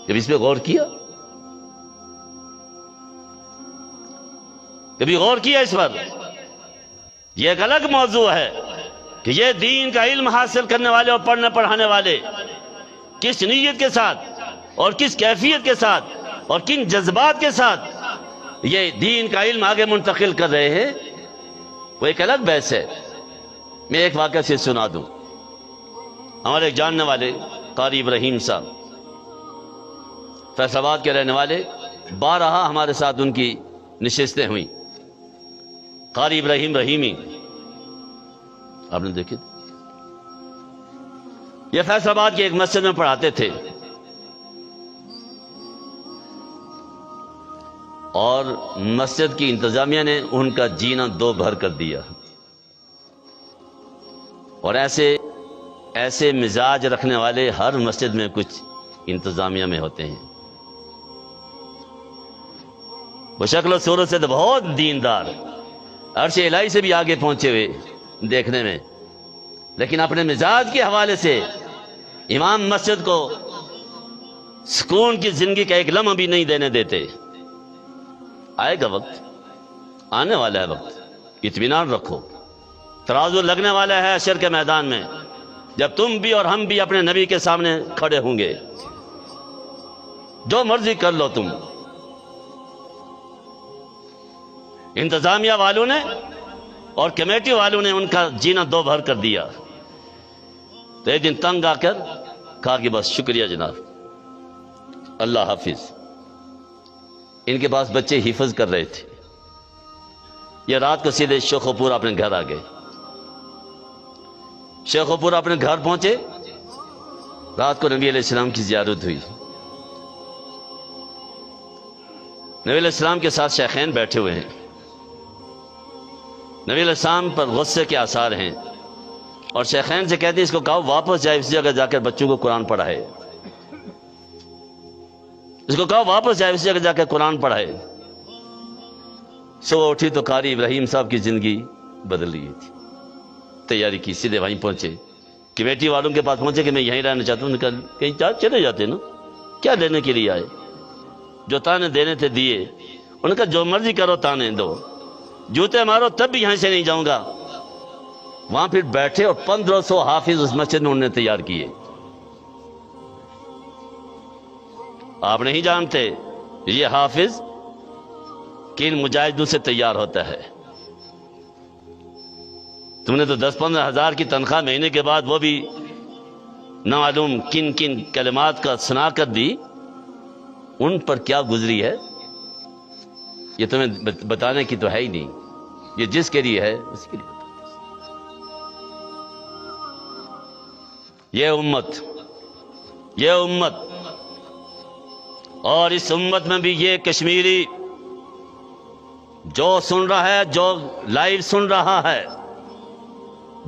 کبھی اس پہ غور کیا؟ کبھی غور کیا اس پر؟ یہ ایک الگ موضوع ہے کہ یہ دین کا علم حاصل کرنے والے اور پڑھنے پڑھانے والے کس نیت کے ساتھ اور کس کیفیت کے ساتھ اور کن جذبات کے ساتھ یہ دین کا علم آگے منتقل کر رہے ہیں، وہ ایک الگ بحث ہے۔ میں ایک واقعہ سے سنا دوں۔ ہمارے ایک جاننے والے قاری ابراہیم صاحب، فیصل آباد کے رہنے والے، بارہا ہمارے ساتھ ان کی نشستیں ہوئیں۔ قاری ابراہیم رحیمی، آپ نے دیکھے، یہ فیصل آباد کی ایک مسجد میں پڑھاتے تھے، اور مسجد کی انتظامیہ نے ان کا جینا دو بھر کر دیا، اور ایسے مزاج رکھنے والے ہر مسجد میں کچھ انتظامیہ میں ہوتے ہیں۔ وہ شکل و صورت سے تو بہت دیندار، عرش الہی سے بھی آگے پہنچے ہوئے دیکھنے میں، لیکن اپنے مزاج کے حوالے سے امام مسجد کو سکون کی زندگی کا ایک لمحہ بھی نہیں دینے دیتے۔ آئے گا وقت، آنے والا ہے وقت، اطمینان رکھو، ترازو لگنے والا ہے حشر کے میدان میں، جب تم بھی اور ہم بھی اپنے نبی کے سامنے کھڑے ہوں گے۔ جو مرضی کر لو تم، انتظامیہ والوں نے اور کمیٹی والوں نے ان کا جینا دو بھر کر دیا۔ تو ایک دن تنگ آ کر کہا کہ بس شکریہ جناب، اللہ حافظ۔ ان کے پاس بچے حفظ کر رہے تھے، یہ رات کو سیدھے شیخوپور اپنے گھر آ گئے۔ شیخوپور اپنے گھر پہنچے، رات کو نبی علیہ السلام کی زیارت ہوئی۔ نبی علیہ السلام کے ساتھ شیخین بیٹھے ہوئے ہیں، نبی علیہ السلام پر غصے کے آثار ہیں، اور شیخین سے کہتے ہیں اس کو کہو واپس جائے، اس جگہ جا کر بچوں کو قرآن پڑھائے، اس کو کہو واپس جائے، اس جگہ جا کر قرآن پڑھائے۔ صبح اٹھی تو قاری ابراہیم صاحب کی زندگی بدل گئی تھی۔ تیاری کی، سیدھے وہیں پہنچے، کمیٹی والوں کے پاس پہنچے کہ میں یہیں رہنا چاہتا ہوں۔ کہیں چلے جاتے نا، کیا لینے کے لیے آئے؟ جو تانے دینے تھے دیے۔ انہوں نے کہا جو مرضی کرو، تانے دو، جوتے مارو، تب بھی یہاں سے نہیں جاؤں گا۔ وہاں پھر بیٹھے اور 1500 حافظ اس مسجد میں انہوں نے تیار کیے۔ آپ نہیں جانتے یہ حافظ کن مجاہدوں سے تیار ہوتا ہے۔ تم نے تو 10-15 ہزار کی تنخواہ مہینے کے بعد وہ بھی نہ معلوم کن کن کلمات کا سنا کر دی، ان پر کیا گزری ہے یہ تمہیں بتانے کی تو ہے ہی نہیں۔ یہ جس کے لیے ہے اس کے لیے بتا۔ یہ امت اور اس امت میں بھی یہ کشمیری جو سن رہا ہے، جو لائیو سن رہا ہے،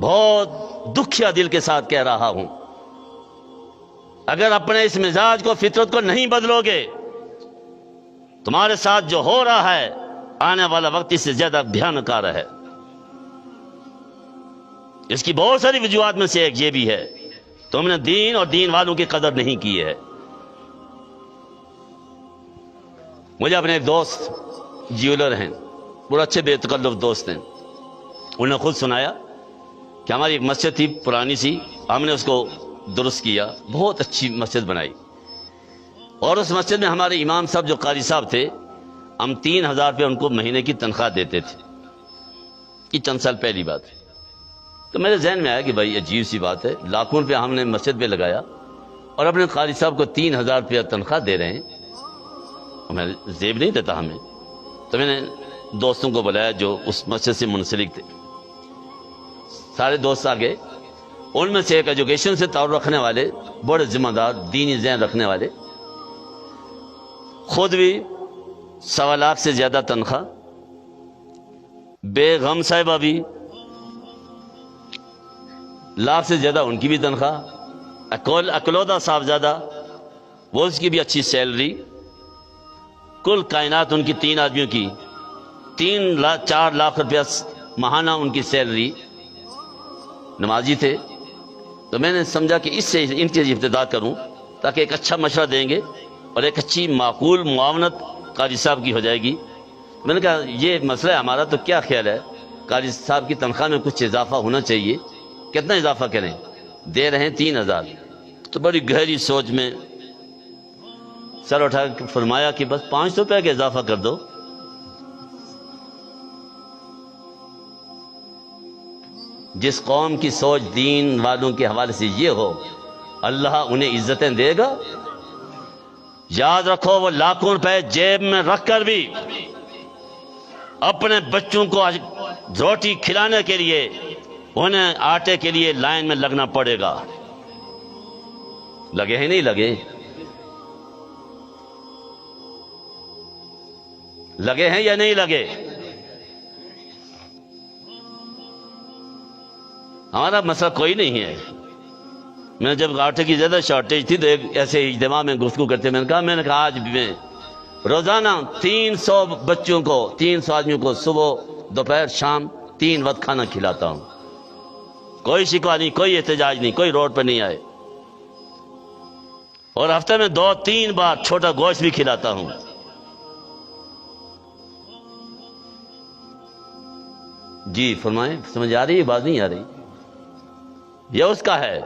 بہت دکھیا دل کے ساتھ کہہ رہا ہوں، اگر اپنے اس مزاج کو، فطرت کو نہیں بدلو گے، تمہارے ساتھ جو ہو رہا ہے آنے والا وقت اس سے زیادہ بھیانک آ رہا ہے۔ اس کی بہت ساری وجوہات میں سے ایک یہ بھی ہے، تم نے دین اور دین والوں کی قدر نہیں کی ہے۔ مجھے اپنے ایک دوست جیولر ہیں، بڑے اچھے بے تکلف دوست ہیں، انہوں نے خود سنایا کہ ہماری ایک مسجد تھی پرانی سی، ہم نے اس کو درست کیا، بہت اچھی مسجد بنائی، اور اس مسجد میں ہمارے امام صاحب جو قاری صاحب تھے، ہم 3000 روپے ان کو مہینے کی تنخواہ دیتے تھے۔ یہ چند سال پہلی بات ہے۔ تو میرے ذہن میں آیا کہ بھائی عجیب سی بات ہے، لاکھوں روپے ہم نے مسجد پہ لگایا اور اپنے قاری صاحب کو 3000 روپیہ تنخواہ دے رہے ہیں، میں زیب نہیں دیتا ہمیں۔ تو میں نے دوستوں کو بلایا جو اس مسجد سے منسلک تھے، سارے دوست آ گئے، ان میں سے ایک ایجوکیشن سے تعلق رکھنے والے، بڑے ذمہ دار دینی ذہن رکھنے والے، خود بھی 1.25 لاکھ سے زیادہ تنخواہ، بیگم صاحبہ بھی لاکھ سے زیادہ ان کی بھی تنخواہ، اکلودا صاحبزادہ وہ اس کی بھی اچھی سیلری، کل کائنات ان کی 3 آدمیوں کی 4 لاکھ روپیہ ماہانہ ان کی سیلری، نمازی تھے۔ تو میں نے سمجھا کہ اس سے ان کی ابتدا کروں تاکہ ایک اچھا مشورہ دیں گے اور ایک اچھی معقول معاونت قاری صاحب کی ہو جائے گی۔ میں نے کہا یہ مسئلہ ہے ہمارا، تو کیا خیال ہے قاری صاحب کی تنخواہ میں کچھ اضافہ ہونا چاہیے، کتنا اضافہ کریں؟ دے رہے ہیں 3000۔ تو بڑی گہری سوچ میں سر اٹھا کے فرمایا کہ بس 500 روپے کا اضافہ کر دو۔ جس قوم کی سوچ دین والوں کے حوالے سے یہ ہو، اللہ انہیں عزتیں دے گا۔ یاد رکھو وہ لاکھوں روپے جیب میں رکھ کر بھی اپنے بچوں کو روٹی کھلانے کے لیے انہیں آٹے کے لیے لائن میں لگنا پڑے گا۔ لگے ہیں نہیں لگے؟ لگے ہیں یا نہیں لگے؟ ہمارا مسئلہ کوئی نہیں ہے۔ میں جب آٹے کی زیادہ شارٹیج تھی تو ایک ایسے اجتماع میں گفتگو کرتے میں نے کہا آج بھی میں روزانہ 300 بچوں کو، 300 آدمیوں کو صبح دوپہر شام 3 وقت کھانا کھلاتا ہوں۔ کوئی شکوہ نہیں، کوئی احتجاج نہیں، کوئی روڈ پہ نہیں آئے، اور ہفتے میں 2-3 بار چھوٹا گوشت بھی کھلاتا ہوں۔ جی فرمائیں، سمجھ آ رہی ہے؟ بات نہیں آ رہی؟ یہ اس کا ہے،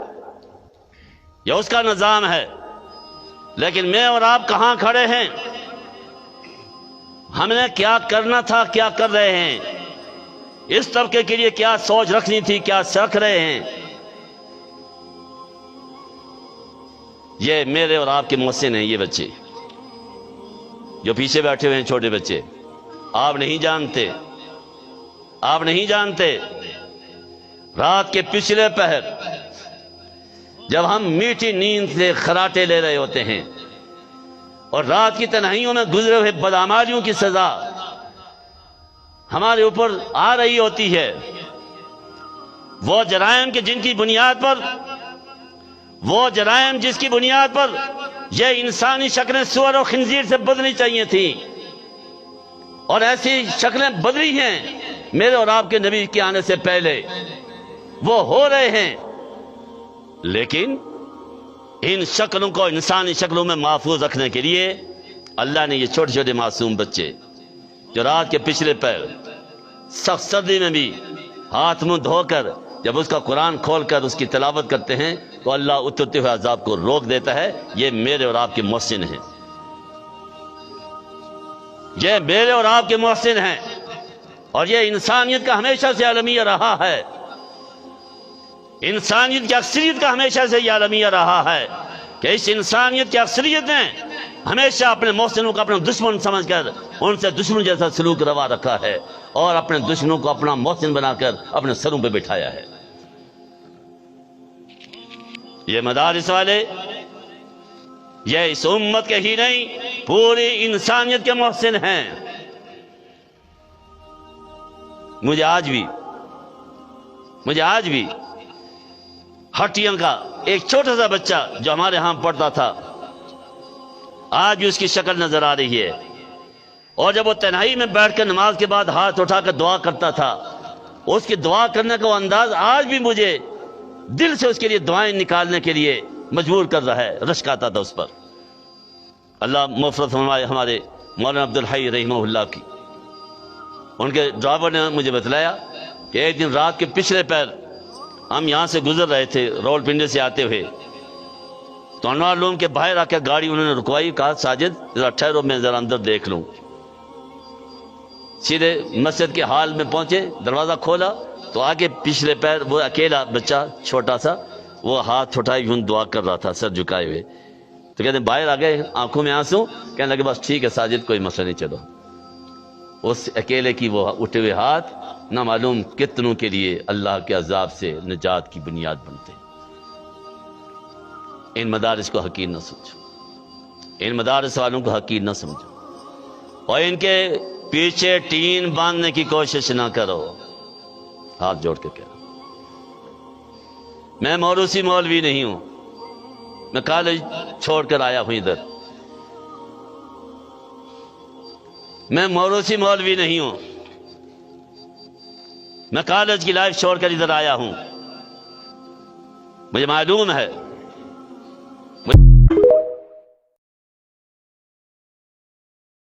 یہ اس کا نظام ہے، لیکن میں اور آپ کہاں کھڑے ہیں؟ ہم نے کیا کرنا تھا، کیا کر رہے ہیں؟ اس طبقے کے لیے کیا سوچ رکھنی تھی، کیا رکھ رہے ہیں؟ یہ میرے اور آپ کے محسن ہیں، یہ بچے جو پیچھے بیٹھے ہوئے ہیں، چھوٹے بچے۔ آپ نہیں جانتے، آپ نہیں جانتے، رات کے پچھلے پہر جب ہم میٹھی نیند سے خراٹے لے رہے ہوتے ہیں اور رات کی تنہائیوں میں گزرے ہوئے بدعمالیوں کی سزا ہمارے اوپر آ رہی ہوتی ہے، وہ جرائم کے جن کی بنیاد پر، وہ جرائم جس کی بنیاد پر یہ انسانی شکلیں سور و خنزیر سے بدلنی چاہیے تھیں، اور ایسی شکلیں بدلی ہیں میرے اور آپ کے نبی کے آنے سے پہلے، وہ ہو رہے ہیں۔ لیکن ان شکلوں کو انسانی شکلوں میں محفوظ رکھنے کے لیے اللہ نے یہ چھوٹے چھوٹے معصوم بچے جو رات کے پچھلے پیر سخت سردی میں بھی ہاتھ منہ دھو کر جب اس کا قرآن کھول کر اس کی تلاوت کرتے ہیں تو اللہ اترتے ہوئے عذاب کو روک دیتا ہے۔ یہ میرے اور آپ کے محسن ہیں، یہ میرے اور آپ کے محسن ہیں، اور یہ انسانیت کا ہمیشہ سے عالمیہ رہا ہے، انسانیت کی اکثریت کا ہمیشہ سے یہ عالمیہ رہا ہے کہ اس انسانیت کی اکثریت نے ہمیشہ اپنے محسنوں کو اپنے دشمن سمجھ کر ان سے دشمن جیسا سلوک روا رکھا ہے، اور اپنے دشمنوں کو اپنا محسن بنا کر اپنے سروں پہ بٹھایا ہے۔ یہ مدارس والے یہ اس امت کے ہی نہیں پوری انسانیت کے محسن ہیں۔ مجھے آج بھی ہٹیاں کا ایک چھوٹا سا بچہ جو ہمارے ہاں پڑھتا تھا، آج بھی اس کی شکل نظر آ رہی ہے، اور جب وہ تنہائی میں بیٹھ کر نماز کے بعد ہاتھ اٹھا کر دعا کرتا تھا، اس کی دعا کرنے کا وہ انداز آج بھی مجھے دل سے اس کے لیے دعائیں نکالنے کے لیے مجبور کر رہا ہے، رشک آتا تھا اس پر۔ اللہ مغفرت فرمائے ہمارے مولانا عبدالحی رحمہ اللہ کی۔ ان کے ڈرائیور نے مجھے بتلایا کہ ایک دن رات کے پچھلے پیر ہم یہاں سے گزر رہے تھے رول پنڈی سے آتے ہوئے، تو انوار لوم کے باہر آ کے گاڑی انہوں نے رکوائی، کہا ساجد ذرا ٹھہرو میں ذرا اندر دیکھ لوں۔ سیدھے مسجد کے حال میں پہنچے، دروازہ کھولا تو آگے پچھلے پیر وہ اکیلا بچہ چھوٹا سا وہ ہاتھ اٹھائے یوں دعا کر رہا تھا سر جھکائے ہوئے۔ تو کہتے ہیں باہر آ گئے، آنکھوں میں آنسو، کہنے لگے بس ٹھیک ہے ساجد کوئی مسئلہ نہیں، چلو۔ اس اکیلے کی وہ اٹھے ہوئے ہاتھ نہ معلوم کتنوں کے لیے اللہ کے عذاب سے نجات کی بنیاد بنتے۔ ان مدارس کو حقیر نہ سمجھو، ان مدارس والوں کو حقیر نہ سمجھو، اور ان کے پیچھے ٹین باندھنے کی کوشش نہ کرو۔ ہاتھ جوڑ کے کہہ رہا ہوں، میں موروثی مولوی نہیں ہوں، میں کالج چھوڑ کر آیا ہوں ادھر، میں موروثی مولوی نہیں ہوں، میں کالج کی لائف چھوڑ کر ادھر آیا ہوں۔ مجھے معلوم ہے